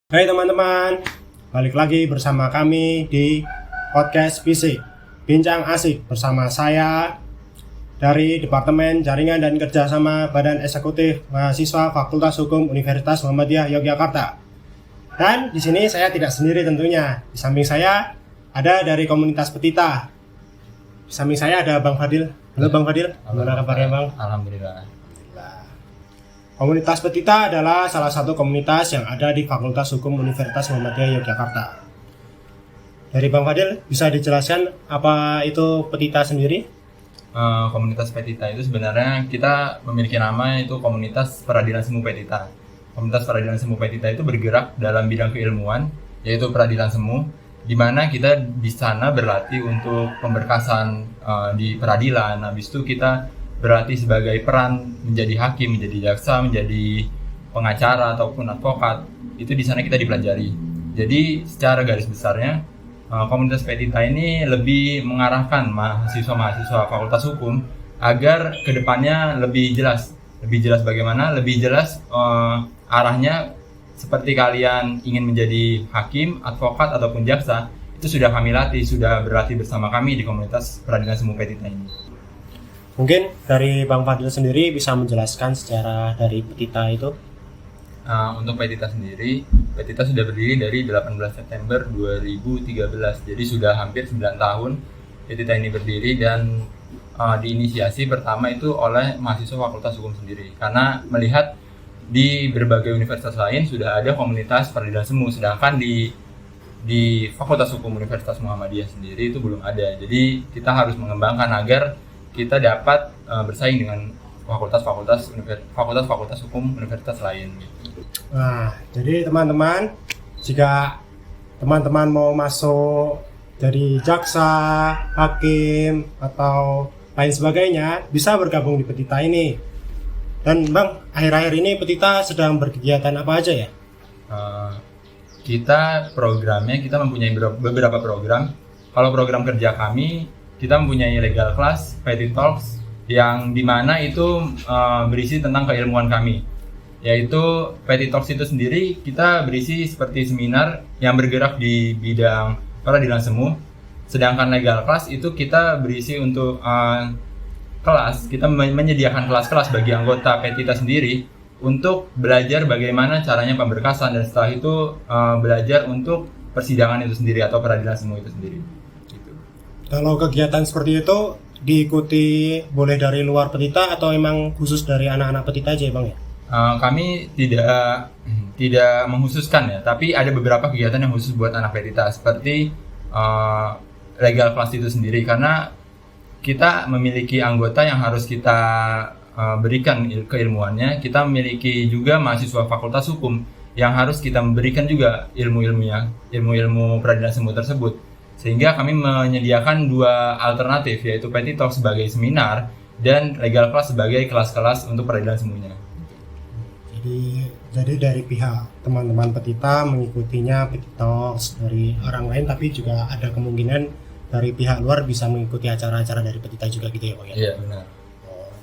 Hai teman-teman, balik lagi bersama kami di podcast PC Bincang Asik bersama saya dari Departemen Jaringan dan Kerjasama Badan Eksekutif Mahasiswa Fakultas Hukum Universitas Muhammadiyah Yogyakarta. Dan di sini saya tidak sendiri tentunya. Di samping saya ada dari komunitas Petita. Di samping saya ada Bang Fadil. Halo Bang Fadil, gimana kabarnya Bang? Alhamdulillah. Komunitas Petita adalah salah satu komunitas yang ada di Fakultas Hukum Universitas Muhammadiyah Yogyakarta. Dari Bang Fadil, bisa dijelaskan apa itu Petita sendiri? Komunitas Petita itu sebenarnya kita memiliki nama itu Komunitas Peradilan Semu Petita. Komunitas Peradilan Semu Petita itu bergerak dalam bidang keilmuan, yaitu peradilan semu, di mana kita di sana berlatih untuk pemberkasan di peradilan. Habis itu kita berlatih sebagai peran menjadi hakim, menjadi jaksa, menjadi pengacara ataupun advokat. Itu di sana kita dipelajari. Jadi secara garis besarnya komunitas Petita ini lebih mengarahkan mahasiswa-mahasiswa Fakultas Hukum agar kedepannya lebih jelas bagaimana, lebih jelas arahnya. Seperti kalian ingin menjadi hakim, advokat ataupun jaksa, itu sudah kami latih, sudah berlatih bersama kami di komunitas Peradilan Semu Petita ini. Mungkin dari Bang Fadil sendiri bisa menjelaskan secara dari Petita itu. Untuk Petita sendiri, Petita sudah berdiri dari 18 September 2013, jadi sudah hampir 9 tahun Petita ini berdiri dan diinisiasi pertama itu oleh mahasiswa Fakultas Hukum sendiri, karena melihat di berbagai universitas lain sudah ada komunitas peradilan semu, sedangkan di Fakultas Hukum Universitas Muhammadiyah sendiri itu belum ada. Jadi kita harus mengembangkan agar kita dapat bersaing dengan fakultas hukum universitas lain. Nah, jadi teman-teman, jika teman-teman mau masuk jadi jaksa, hakim, atau lain sebagainya, bisa bergabung di Petita ini. Dan Bang, akhir-akhir ini Petita sedang berkegiatan apa aja ya? Kita mempunyai beberapa program. Kalau program kerja kami, kita mempunyai legal class, Petty Talks, yang dimana itu berisi tentang keilmuan kami. Yaitu Petty Talks itu sendiri kita berisi seperti seminar yang bergerak di bidang peradilan semu. Sedangkan legal class itu kita berisi untuk kelas, kita menyediakan kelas-kelas bagi anggota Petita sendiri untuk belajar bagaimana caranya pemberkasan, dan setelah itu belajar untuk persidangan itu sendiri atau peradilan semu itu sendiri. Kalau kegiatan seperti itu diikuti boleh dari luar Petita atau memang khusus dari anak-anak Petita aja ya Bang ya? Kami tidak mengkhususkan ya, tapi ada beberapa kegiatan yang khusus buat anak Petita seperti legal class itu sendiri, karena kita memiliki anggota yang harus kita berikan keilmuannya. Kita memiliki juga mahasiswa Fakultas Hukum yang harus kita memberikan juga ilmu peradilan semu tersebut. Sehingga kami menyediakan dua alternatif, yaitu Petty Talk sebagai seminar dan legal class sebagai kelas-kelas untuk peradilan semuanya. Jadi dari pihak teman-teman Petita mengikutinya Petty Talks dari orang lain, tapi juga ada kemungkinan dari pihak luar bisa mengikuti acara-acara dari Petita juga gitu ya Bang ya? Iya benar.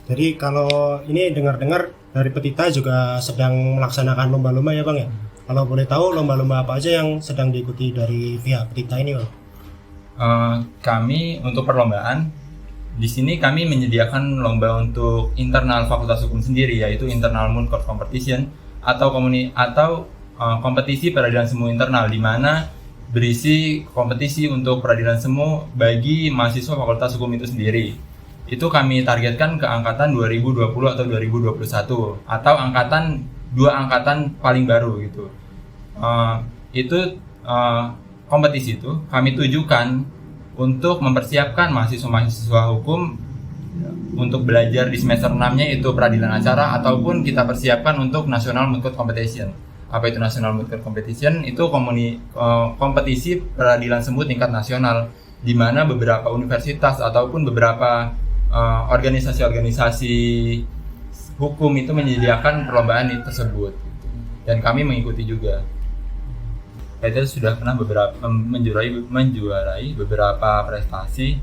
Jadi kalau ini dengar-dengar dari Petita juga sedang melaksanakan lomba-lomba ya Bang ya? Kalau boleh tahu lomba-lomba apa aja yang sedang diikuti dari pihak Petita ini Bang? Kami untuk perlombaan di sini kami menyediakan lomba untuk internal Fakultas Hukum sendiri, yaitu internal Moot Court Competition atau kompetisi peradilan semu internal, di mana berisi kompetisi untuk peradilan semu bagi mahasiswa Fakultas Hukum itu sendiri. Itu kami targetkan ke angkatan 2020 atau 2021 atau dua angkatan paling baru gitu. Kompetisi itu kami tujukan untuk mempersiapkan mahasiswa-mahasiswa hukum untuk belajar di semester 6-nya itu peradilan acara, ataupun kita persiapkan untuk National Moot Court Competition. Apa itu National Moot Court Competition? Itu kompetisi peradilan semu tingkat nasional, di mana beberapa universitas ataupun beberapa organisasi-organisasi hukum itu menyediakan perlombaan tersebut, dan kami mengikuti juga. Kita sudah pernah menjuarai beberapa prestasi.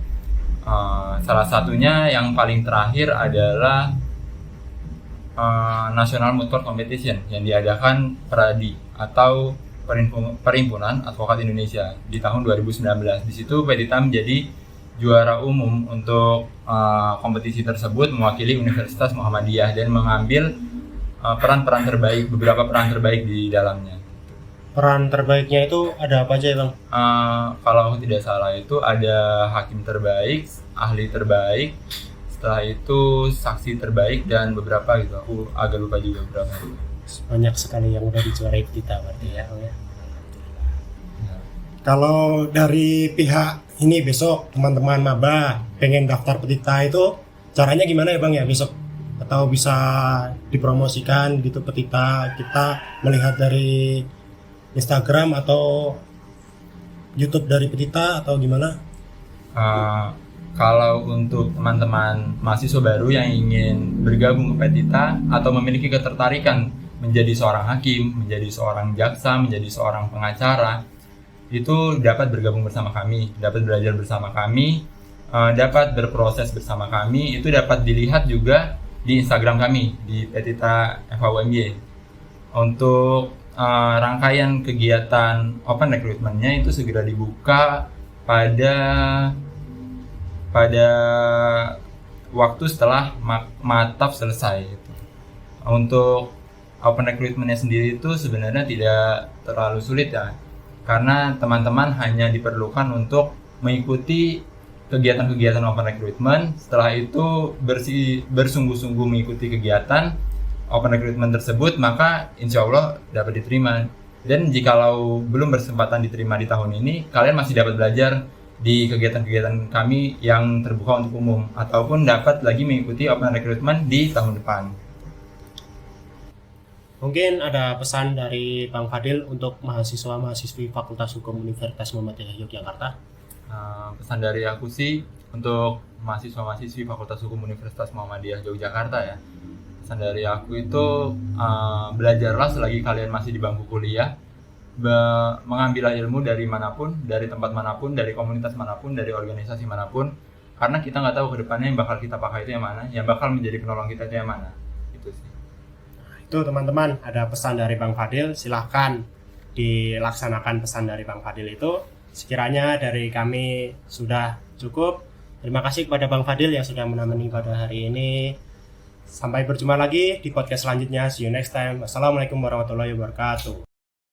Salah satunya yang paling terakhir adalah National Moot Court Competition yang diadakan Peradi atau Perhimpunan Advokat Indonesia di tahun 2019. Di situ Petita menjadi juara umum untuk kompetisi tersebut mewakili Universitas Muhammadiyah dan mengambil beberapa peran terbaik di dalamnya. Peran terbaiknya itu ada apa aja ya Bang? Kalau aku tidak salah itu ada hakim terbaik, ahli terbaik, setelah itu saksi terbaik dan beberapa gitu. Aku agak lupa juga beberapa. Banyak sekali yang udah dijuarai kita berarti ya. Kalau dari pihak ini besok teman-teman maba pengen daftar Petita itu caranya gimana ya Bang ya besok? Atau bisa dipromosikan gitu Petita kita melihat dari Instagram atau YouTube dari Petita atau gimana? Kalau untuk teman-teman mahasiswa baru yang ingin bergabung ke Petita atau memiliki ketertarikan menjadi seorang hakim, menjadi seorang jaksa, menjadi seorang pengacara, itu dapat bergabung bersama kami, dapat belajar bersama kami, dapat berproses bersama kami. Itu dapat dilihat juga di Instagram kami di Petita FHUMY. Untuk rangkaian kegiatan open recruitment-nya itu segera dibuka pada waktu setelah mataf selesai. Untuk open recruitment-nya sendiri itu sebenarnya tidak terlalu sulit ya, karena teman-teman hanya diperlukan untuk mengikuti kegiatan-kegiatan open recruitment. Setelah itu bersungguh-sungguh mengikuti kegiatan open recruitment tersebut, maka insya Allah dapat diterima. Dan jikalau belum berkesempatan diterima di tahun ini, kalian masih dapat belajar di kegiatan-kegiatan kami yang terbuka untuk umum, ataupun dapat lagi mengikuti open recruitment di tahun depan. Mungkin ada pesan dari Bang Fadil untuk mahasiswa-mahasiswi Fakultas Hukum Universitas Muhammadiyah Yogyakarta. Pesan dari aku sih untuk mahasiswa-mahasiswi Fakultas Hukum Universitas Muhammadiyah Yogyakarta ya. Pesan dari aku itu belajarlah selagi kalian masih di bangku kuliah, mengambil ilmu dari manapun, dari tempat manapun, dari komunitas manapun, dari organisasi manapun, karena kita nggak tahu kedepannya yang bakal kita pakai itu yang mana, yang bakal menjadi penolong kita itu yang mana. Itu sih. Itu teman-teman ada pesan dari Bang Fadil, silahkan dilaksanakan pesan dari Bang Fadil itu. Sekiranya dari kami sudah cukup. Terima kasih kepada Bang Fadil yang sudah menemani pada hari ini. Sampai berjumpa lagi di podcast selanjutnya. See you next time. Wassalamualaikum warahmatullahi wabarakatuh.